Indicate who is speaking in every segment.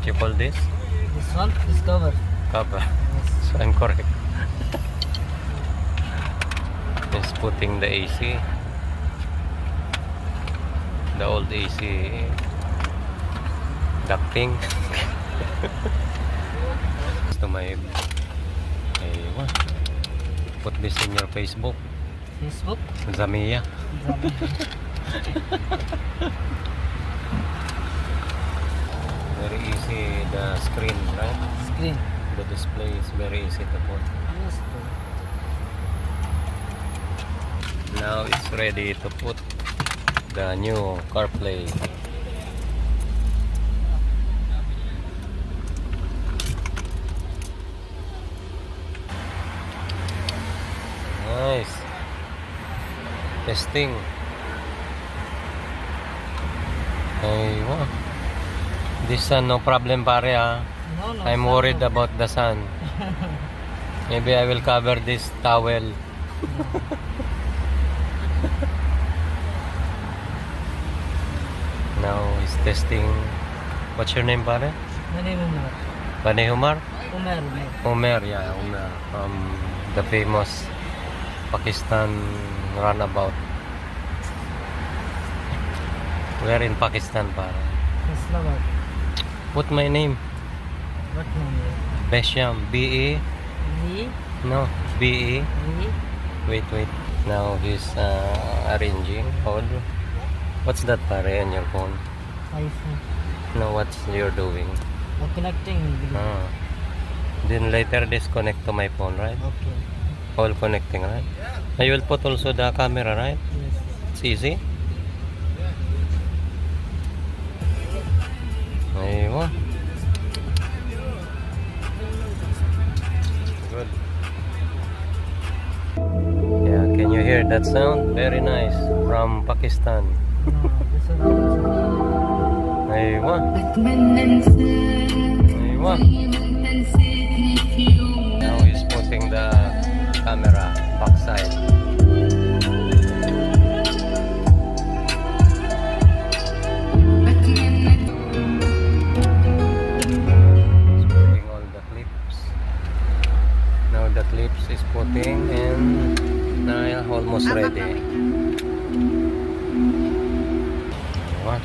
Speaker 1: you call this?
Speaker 2: This one is cover.
Speaker 1: Cover.
Speaker 2: Yes.
Speaker 1: So I'm correct. He's putting the AC. The old AC ducting. To my what? Put this in your Facebook.
Speaker 2: Facebook.
Speaker 1: Zamiya. Very easy the screen, right?
Speaker 2: Screen.
Speaker 1: The display is very easy to put.
Speaker 2: Yes.
Speaker 1: Now it's ready to put the new CarPlay. Nice. Testing. Ay, wow. This sun, no problem pare ah.
Speaker 2: No,
Speaker 1: I'm
Speaker 2: no,
Speaker 1: worried
Speaker 2: no.
Speaker 1: about the sun. Maybe I will cover this towel. Now he's testing. What's your name pare?
Speaker 2: My name is Umar.
Speaker 1: Bane Umar?
Speaker 2: Umar.
Speaker 1: Umar, yeah, Umar. From the famous Pakistan runabout. We're in Pakistan pare.
Speaker 2: Islamabad.
Speaker 1: Put my name.
Speaker 2: What name?
Speaker 1: Besham. B-E.
Speaker 2: V.
Speaker 1: No. B-E.
Speaker 2: V.
Speaker 1: Wait. Now he's arranging. Hold. What's that pare on your phone?
Speaker 2: iPhone.
Speaker 1: No, what you're doing?
Speaker 2: Connecting.
Speaker 1: Ah. Then later disconnect to my phone, right?
Speaker 2: Okay.
Speaker 1: All connecting, right? I will put also the camera, right?
Speaker 2: Yes.
Speaker 1: It's easy. Aywa. Good. Yeah, can you hear that sound? Very nice. From Pakistan.
Speaker 2: No, this is
Speaker 1: Aywa. Aywa. Now he's putting the camera backside. The clips is putting and now almost ready. What?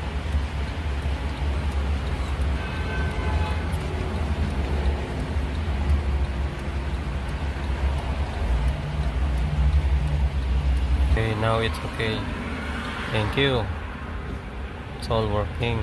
Speaker 1: Okay, now it's okay. Thank you. It's all working.